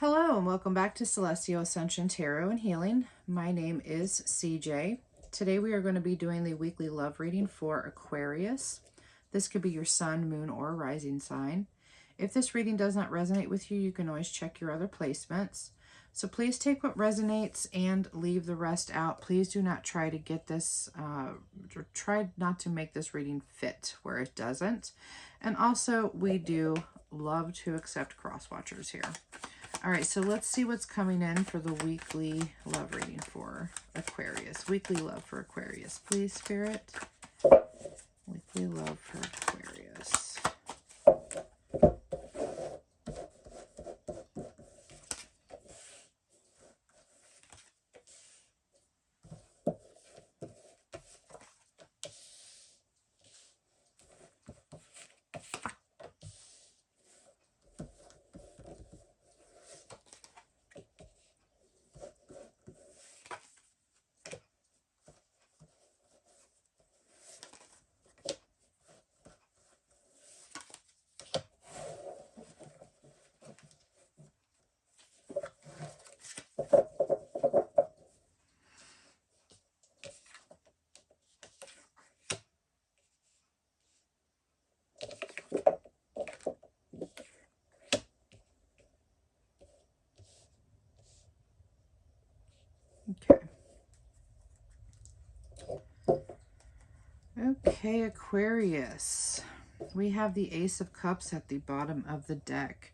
Hello and welcome back to Celestial Ascension Tarot and Healing. My name is CJ. Today we are going to be doing the weekly love reading for Aquarius. This could be your sun, moon, or rising sign. If this reading does not resonate with you, you can always check your other placements. So please take what resonates and leave the rest out. Please do not try to get this, or try not to make this reading fit where it doesn't. And also, we do love to accept cross-watchers here. All right, so let's see what's coming in for the weekly love reading for Aquarius. Weekly love for Aquarius, please, Spirit. Weekly love for Aquarius. Okay. Okay, Aquarius. We have the Ace of Cups at the bottom of the deck.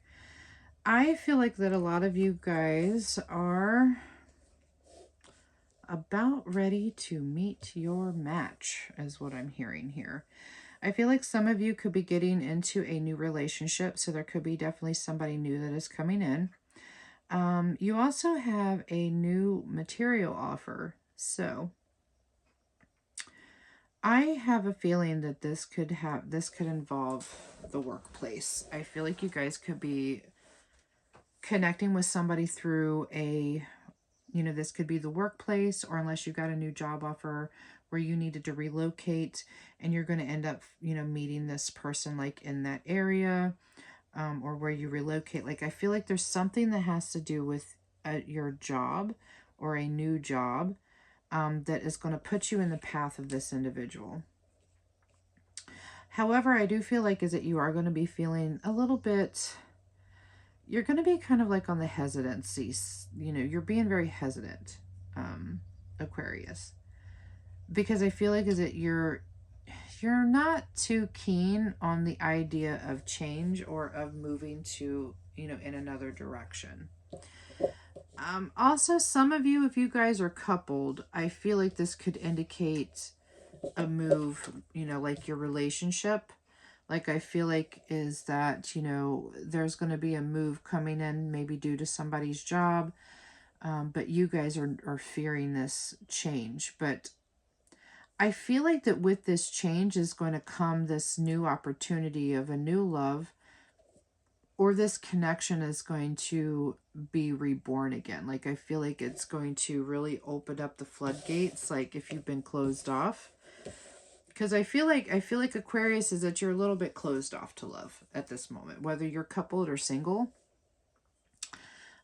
I feel like that a lot of you guys are about ready to meet your match, is what I'm hearing here. I feel like some of you could be getting into a new relationship, so there could be definitely somebody new that is coming in. You also have a new material offer, so I have a feeling that this could involve the workplace. I feel like you guys could be connecting with somebody through this could be the workplace, or unless you got a new job offer where you needed to relocate and you're going to end up, meeting this person like in that area, or where you relocate. Like, I feel like there's something that has to do with your job or a new job that is going to put you in the path of this individual. However, I do feel like is that you are going to be feeling a little bit, you're going to be kind of like on the hesitancy, you're being very hesitant, Aquarius, because I feel like is that you're not too keen on the idea of change or of moving to, in another direction. Also, some of you, if you guys are coupled, I feel like this could indicate a move, like your relationship. Like, I feel like is that, there's going to be a move coming in, maybe due to somebody's job. But you guys are fearing this change. But I feel like that with this change is going to come this new opportunity of a new love, or this connection is going to be reborn again. Like, I feel like it's going to really open up the floodgates, like if you've been closed off. Because I feel like Aquarius is that you're a little bit closed off to love at this moment, whether you're coupled or single.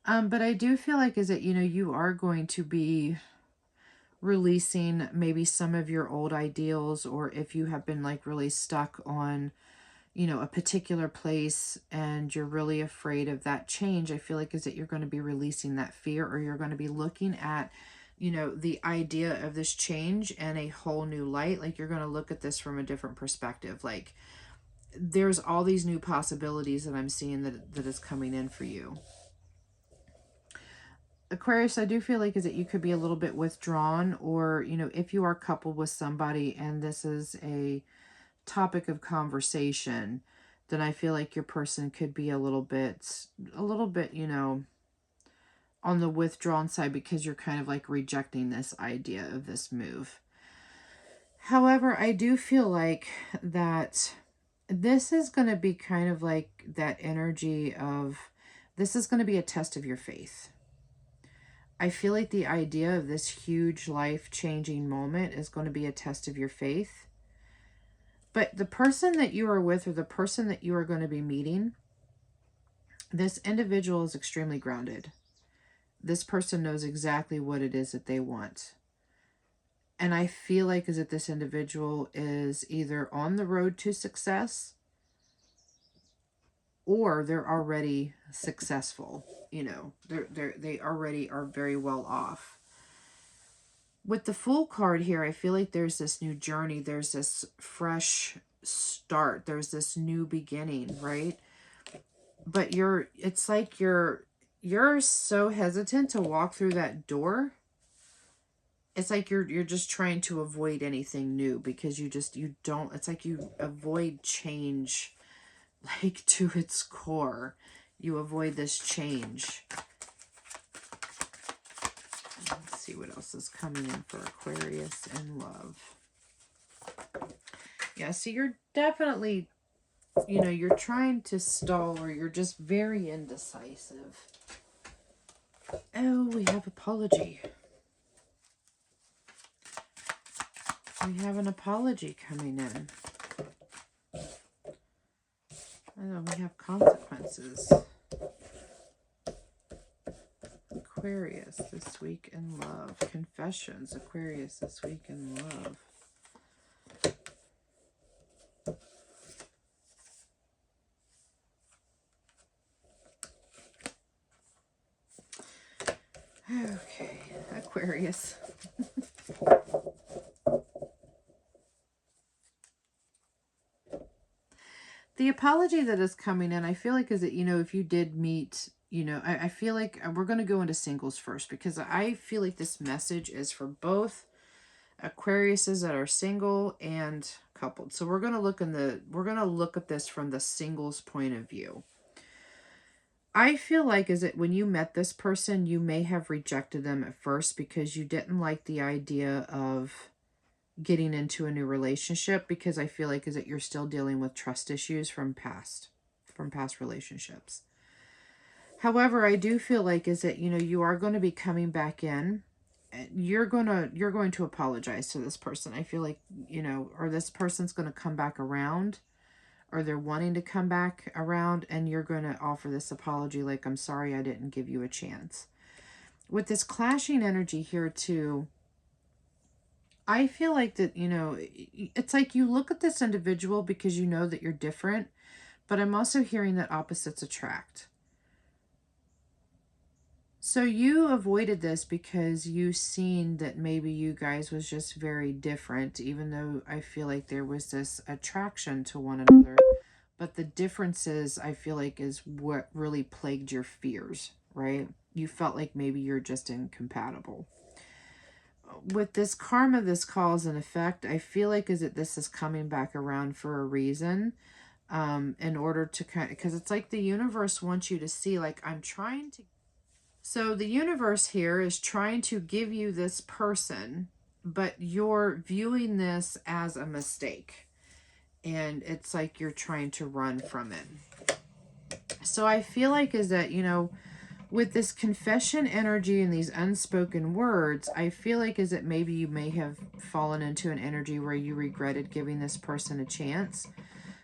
But I do feel like is that, you are going to be releasing maybe some of your old ideals, or if you have been like really stuck on, a particular place and you're really afraid of that change, I feel like is that you're going to be releasing that fear, or you're going to be looking at, the idea of this change in a whole new light. Like, you're going to look at this from a different perspective. Like, there's all these new possibilities that I'm seeing that is coming in for you. Aquarius, I do feel like is that you could be a little bit withdrawn, or, if you are coupled with somebody and this is a topic of conversation, then I feel like your person could be a little bit, on the withdrawn side, because you're kind of like rejecting this idea of this move. However, I do feel like that this is going to be kind of like that energy of, this is going to be a test of your faith. I feel like the idea of this huge life-changing moment is going to be a test of your faith. But the person that you are with, or the person that you are going to be meeting, This individual is extremely grounded. This person knows exactly what it is that they want. And I feel like is that this individual is either on the road to success or they're already successful. You know, they already are very well off. With the Fool card here, I feel like there's this new journey. There's this fresh start. There's this new beginning, right? But it's like you're so hesitant to walk through that door. It's like you're just trying to avoid anything new because you don't, it's like you avoid change, like to its core. You avoid this change. Let's see what else is coming in for Aquarius and love. Yeah, so you're definitely, you know, you're trying to stall or you're just very indecisive. Oh, we have apology. We have an apology coming in. Oh, we have consequences. Aquarius this week in love. Confessions. Aquarius this week in love. Okay, Aquarius. The apology that is coming in, I feel like is that, you know, if you did meet, you know, I feel like we're going to go into singles first because I feel like this message is for both Aquariuses that are single and coupled. So we're going to look at this from the singles point of view. I feel like is that when you met this person, you may have rejected them at first because you didn't like the idea of getting into a new relationship, because I feel like is that you're still dealing with trust issues from past relationships. However, I do feel like is that, you know, you are going to be coming back in. You're going to apologize to this person. I feel like, you know, or this person's going to come back around, or they're wanting to come back around, and you're going to offer this apology like, I'm sorry I didn't give you a chance. With this clashing energy here too, I feel like that, you know, it's like you look at this individual because you know that you're different, but I'm also hearing that opposites attract. So you avoided this because you seen that maybe you guys was just very different, even though I feel like there was this attraction to one another. But the differences, I feel like, is what really plagued your fears, right? You felt like maybe you're just incompatible. With this karma, this cause and effect, I feel like is that this is coming back around for a reason, in order to kind of, because it's like the universe wants you to see, like, I'm trying to. So the universe here is trying to give you this person, but you're viewing this as a mistake. And it's like you're trying to run from it. So I feel like is that, you know, with this confession energy and these unspoken words, I feel like is that maybe you may have fallen into an energy where you regretted giving this person a chance.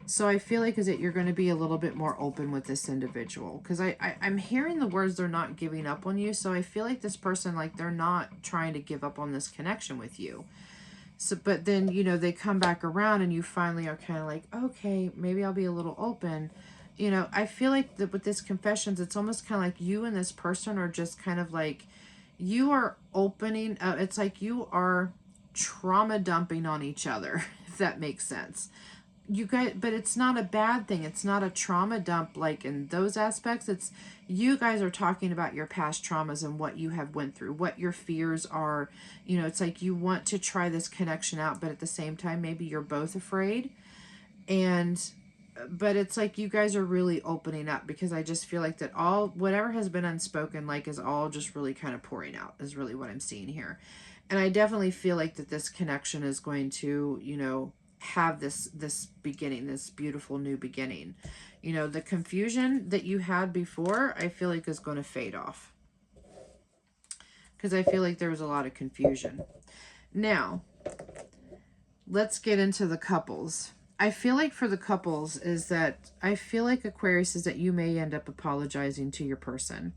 So I feel like is that you're going to be a little bit more open with this individual, because I'm hearing the words they're not giving up on you. So I feel like this person, like, they're not trying to give up on this connection with you. So, but then, you know, they come back around and you finally are kind of like, okay, maybe I'll be a little open. You know, I feel like that with this confessions, it's almost kind of like you and this person are just kind of like, you are opening, it's like you are trauma dumping on each other, if that makes sense. You guys, but it's not a bad thing. It's not a trauma dump like in those aspects. It's you guys are talking about your past traumas and what you have went through, what your fears are. You know, it's like you want to try this connection out, but at the same time, maybe you're both afraid. And but it's like you guys are really opening up, because I just feel like that all whatever has been unspoken, like, is all just really kind of pouring out, is really what I'm seeing here. And I definitely feel like that this connection is going to, you know, have this beginning, this beautiful new beginning. You know, the confusion that you had before, I feel like is going to fade off, because I feel like there was a lot of confusion. Now, let's get into the couples. I feel like for the couples is that I feel like Aquarius is that you may end up apologizing to your person.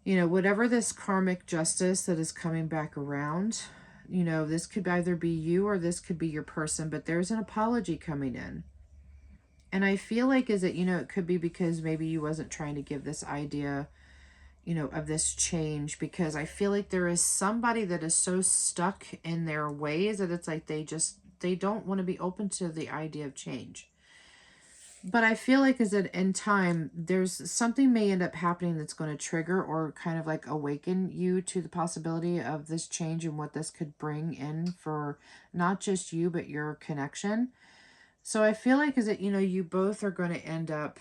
You know, whatever this karmic justice that is coming back around, you know, this could either be you or this could be your person, but there's an apology coming in. And I feel like is that, you know, it could be because maybe you wasn't trying to give this idea, you know, of this change, because I feel like there is somebody that is so stuck in their ways that it's like they don't want to be open to the idea of change. But I feel like is that in time, there's something may end up happening that's going to trigger or kind of like awaken you to the possibility of this change and what this could bring in for not just you, but your connection. So I feel like is that, you know, you both are going to end up,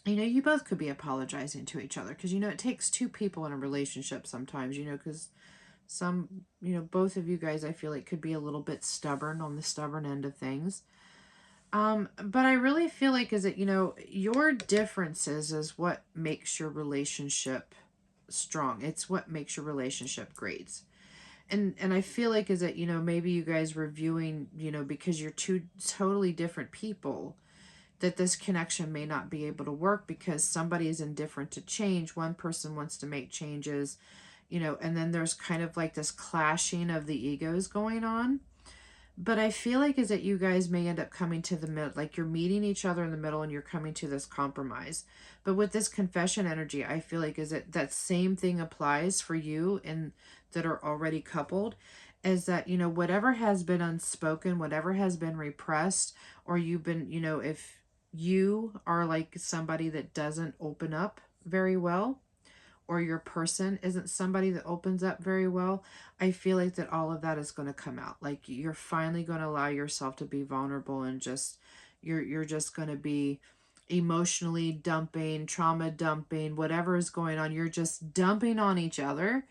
you know, you both could be apologizing to each other because, you know, it takes two people in a relationship sometimes, you know, because some, you know, both of you guys, I feel like could be a little bit stubborn on the stubborn end of things. But I really feel like is that, you know, your differences is what makes your relationship strong. It's what makes your relationship great. And I feel like is that, you know, maybe you guys reviewing, you know, because you're two totally different people, that this connection may not be able to work because somebody is indifferent to change. One person wants to make changes, you know, and then there's kind of like this clashing of the egos going on. But I feel like is that you guys may end up coming to the middle, like you're meeting each other in the middle and you're coming to this compromise. But with this confession energy, I feel like is that that same thing applies for you and that are already coupled, is that, you know, whatever has been unspoken, whatever has been repressed, or you've been, you know, if you are like somebody that doesn't open up very well, or your person isn't somebody that opens up very well, I feel like that all of that is going to come out. Like you're finally going to allow yourself to be vulnerable and just you're just going to be emotionally dumping, trauma dumping, whatever is going on. You're just dumping on each other.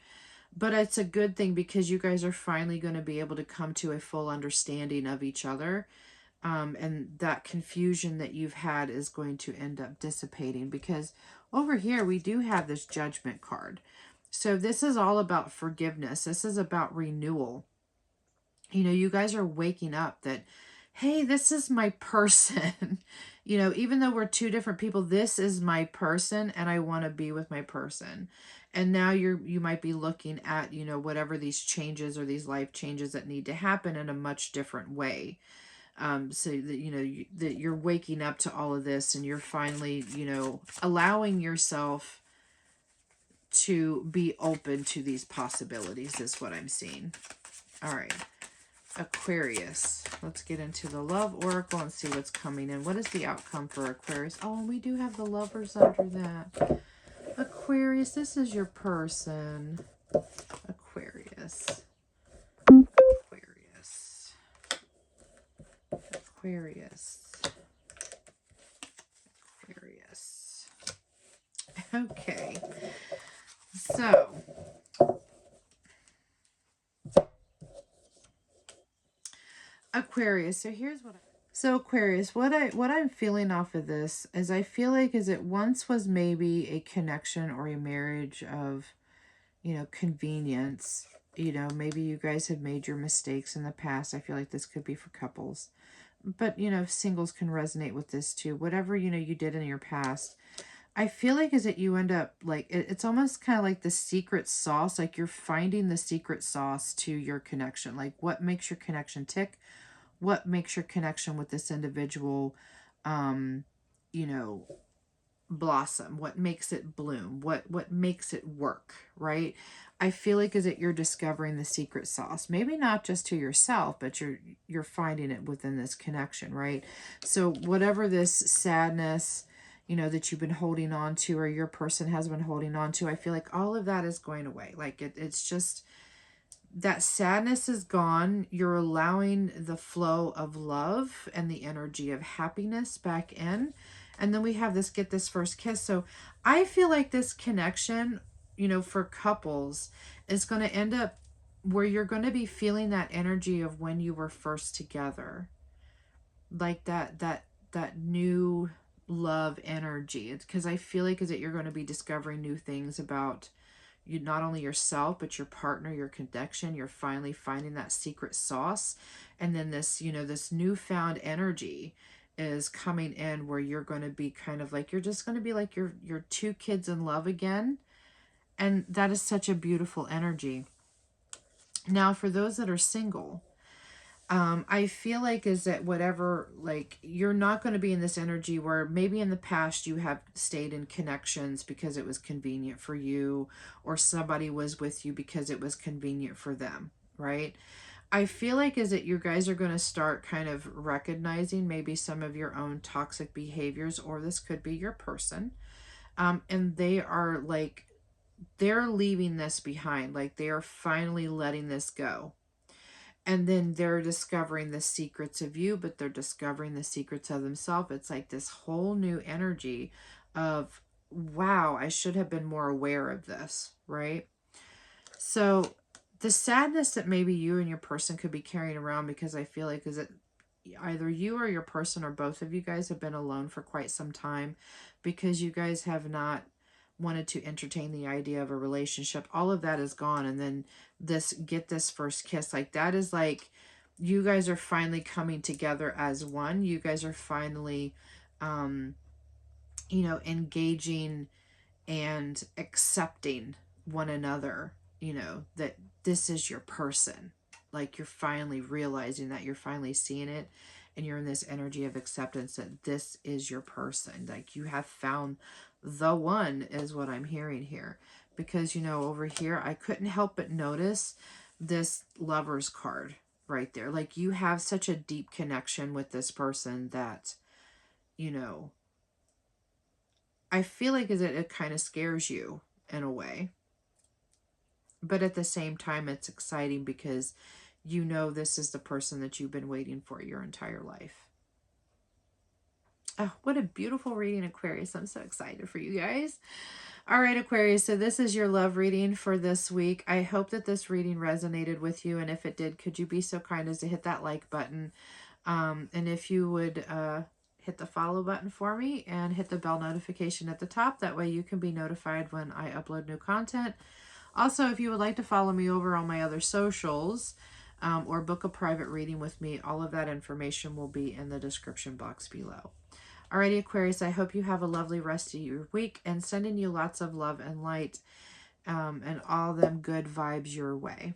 But it's a good thing because you guys are finally going to be able to come to a full understanding of each other, and that confusion that you've had is going to end up dissipating because over here we do have this judgment card. So this is all about forgiveness. This is about renewal. You know, you guys are waking up that, hey, this is my person. You know, even though we're two different people, this is my person and I want to be with my person. And now you might be looking at, you know, whatever these changes or these life changes that need to happen in a much different way, so that, you know, that you're waking up to all of this and you're finally, you know, allowing yourself to be open to these possibilities is what I'm seeing. All right, Aquarius, let's get into the love oracle and see what's coming in. What is the outcome for Aquarius? Oh, and we do have the lovers under that. Aquarius, this is your person. Aquarius, Aquarius, Aquarius, Aquarius. Okay, so Aquarius. So Aquarius, what I'm feeling off of this is I feel like is it once was maybe a connection or a marriage of, you know, convenience. You know, maybe you guys have made your mistakes in the past. I feel like this could be for couples. But, you know, singles can resonate with this too. Whatever, you know, you did in your past, I feel like is that you end up like it's almost kind of like the secret sauce, like you're finding the secret sauce to your connection. Like what makes your connection tick? What makes your connection with this individual, you know, blossom? What makes it bloom? What makes it work, right? I feel like is that you're discovering the secret sauce. Maybe not just to yourself, but you're finding it within this connection, right? So whatever this sadness, you know, that you've been holding on to or your person has been holding on to, I feel like all of that is going away. Like it's just that sadness is gone. You're allowing the flow of love and the energy of happiness back in. And then we have this get this first kiss. So I feel like this connection, you know, for couples is going to end up where you're going to be feeling that energy of when you were first together. Like that new love energy. It's because I feel like is that you're going to be discovering new things about you, not only yourself, but your partner, your connection. You're finally finding that secret sauce. And then this, you know, this newfound energy is coming in where you're going to be kind of like, you're just going to be like your two kids in love again. And that is such a beautiful energy. Now, for those that are single, I feel like is that whatever, like, you're not going to be in this energy where maybe in the past you have stayed in connections because it was convenient for you, or somebody was with you because it was convenient for them, right? I feel like is that you guys are going to start kind of recognizing maybe some of your own toxic behaviors, or this could be your person. And they are like, they're leaving this behind. Like they are finally letting this go. And then they're discovering the secrets of you, but they're discovering the secrets of themselves. It's like this whole new energy of, wow, I should have been more aware of this, right? So the sadness that maybe you and your person could be carrying around, because I feel like is that either you or your person or both of you guys have been alone for quite some time because you guys have not wanted to entertain the idea of a relationship. All of that is gone. And then this, get this first kiss, like that is like, you guys are finally coming together as one. You guys are finally, you know, engaging and accepting one another, you know, that this is your person. Like you're finally realizing that, you're finally seeing it, and you're in this energy of acceptance that this is your person. Like you have found the one, is what I'm hearing here. Because, you know, over here, I couldn't help but notice this Lover's card right there. Like you have such a deep connection with this person that, you know, I feel like it kind of scares you in a way. But at the same time, it's exciting because you know this is the person that you've been waiting for your entire life. Oh, what a beautiful reading, Aquarius. I'm so excited for you guys. All right, Aquarius, so this is your love reading for this week. I hope that this reading resonated with you, and if it did, could you be so kind as to hit that like button? And if you would hit the follow button for me and hit the bell notification at the top. That way you can be notified when I upload new content. Also, if you would like to follow me over on my other socials or book a private reading with me, all of that information will be in the description box below. Alrighty, Aquarius, I hope you have a lovely rest of your week, and sending you lots of love and light and all them good vibes your way.